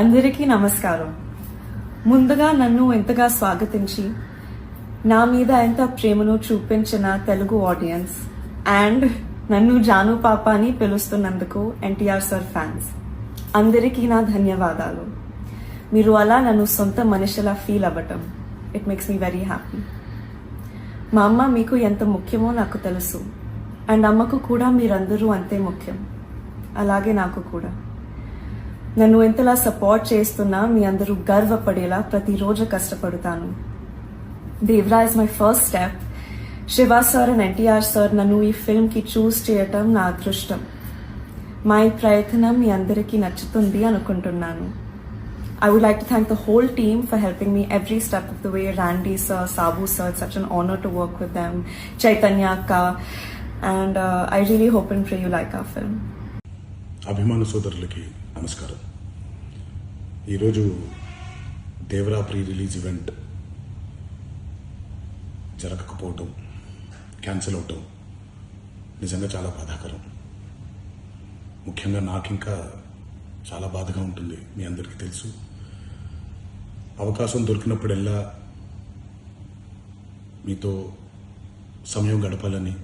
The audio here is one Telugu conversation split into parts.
అందరికీ నమస్కారం. ముందుగా నన్ను ఎంతగా స్వాగతించి నా మీద ఎంత ప్రేమను చూపించిన తెలుగు ఆడియన్స్ అండ్ నన్ను జాను పాప అని పిలుస్తున్నందుకు ఎన్టీఆర్ సార్ ఫ్యాన్స్ అందరికీ నా ధన్యవాదాలు. మీరు అలా నన్ను సొంత మనిషిలా ఫీల్ అవ్వటం it makes me very happy. మా అమ్మ మీకు ఎంత ముఖ్యమో నాకు తెలుసు అండ్ అమ్మకు కూడా మీరందరూ అంతే ముఖ్యం. అలాగే నాకు కూడా. నన్ను ఎంతలా సపోర్ట్ చేస్తున్నా మీ అందరూ గర్వపడేలా ప్రతిరోజు కష్టపడతాను. Devara is my first step. Shiva sir and NTR sir నన్ను ఈ ఫిల్మ్కి చూస్ చేయటం నా అదృష్టం. మా ఈ ప్రయత్నం మీ అందరికీ నచ్చుతుంది అనుకుంటున్నాను. I would like to thank the whole team for helping me every step of the way. Randy sir, Sabu sir, it's such an honor to work with them. Chaitanya Akka, and I really hope and pray you like our film. అభిమాన సోదరులకి నమస్కారం. ఈరోజు దేవరా ప్రీ రిలీజ్ ఈవెంట్ జరగకపోవటం, క్యాన్సిల్ అవటం నిజంగా చాలా బాధాకరం. ముఖ్యంగా నాకు ఇంకా చాలా బాధగా ఉంటుంది. మీ అందరికీ తెలుసు, అవకాశం దొరికినప్పుడల్లా మీతో సమయం గడపాలని,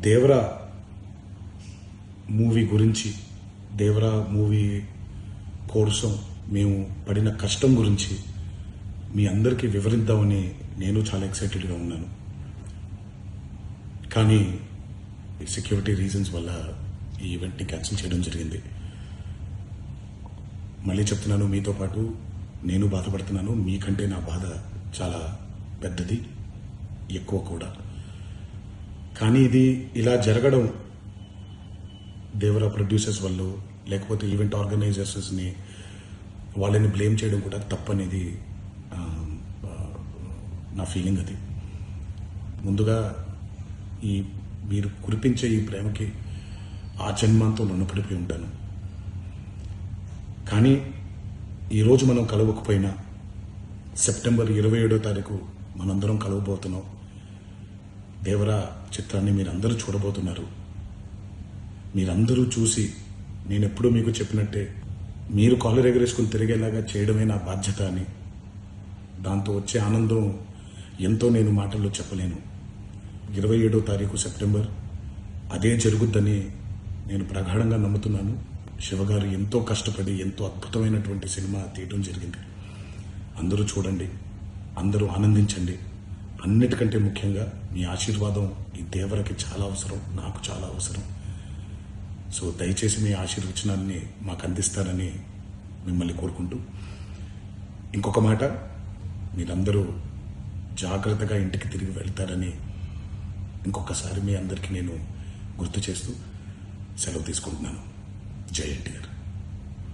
దేవరా మూవీ గురించి, దేవరా మూవీ కోసం మేము పడిన కష్టం గురించి మీ అందరికీ వివరిద్దామని నేను చాలా ఎక్సైటెడ్గా ఉన్నాను. కానీ సెక్యూరిటీ రీజన్స్ వల్ల ఈ ఈవెంట్ని క్యాన్సిల్ చేయడం జరిగింది. మళ్ళీ చెప్తున్నాను, మీతో పాటు నేను బాధపడుతున్నాను. మీకంటే నా బాధ చాలా పెద్దది, ఎక్కువ కూడా. కానీ ఇది ఇలా జరగడం దేవరా ప్రొడ్యూసర్స్ వల్ల, లేకపోతే ఈవెంట్ ఆర్గనైజర్స్ని వాళ్ళని బ్లేమ్ చేయడం కూడా తప్పనేది నా ఫీలింగ్. అది ముందుగా మీరు కురిపించే ఈ ప్రేమకి ఆ జన్మంతో రుణపడిపోయి ఉంటాను. కానీ ఈరోజు మనం కలవకపోయినా సెప్టెంబర్ 27వ తారీఖు మనందరం కలవబోతున్నాం. దేవరా చిత్రాన్ని మీరందరూ చూడబోతున్నారు. మీరందరూ చూసి, నేను ఎప్పుడూ మీకు చెప్పినట్టే, మీరు కాలర్ ఎగరేసుకుని తిరిగేలాగా చేయడమే నా బాధ్యత అని, దాంతో వచ్చే ఆనందం ఎంతో నేను మాటల్లో చెప్పలేను. 27వ తారీఖు సెప్టెంబర్ అదే జరుగుద్దని నేను ప్రగాఢంగా నమ్ముతున్నాను. శివగారు ఎంతో కష్టపడి ఎంతో అద్భుతమైనటువంటి సినిమా తీయడం జరిగింది. అందరూ చూడండి, అందరూ ఆనందించండి. అన్నిటికంటే ముఖ్యంగా మీ ఆశీర్వాదం ఈ దేవరకి చాలా అవసరం, నాకు చాలా అవసరం. సో దయచేసి మీ ఆశీర్వచనాన్ని మాకు అందిస్తారని మిమ్మల్ని కోరుకుంటూ, ఇంకొక మాట, మీరందరూ జాగ్రత్తగా ఇంటికి తిరిగి వెళ్తారని ఇంకొకసారి మీ అందరికీ నేను గుర్తు చేస్తూ సెలవు తీసుకుంటున్నాను. జై ఎన్టీఆర్.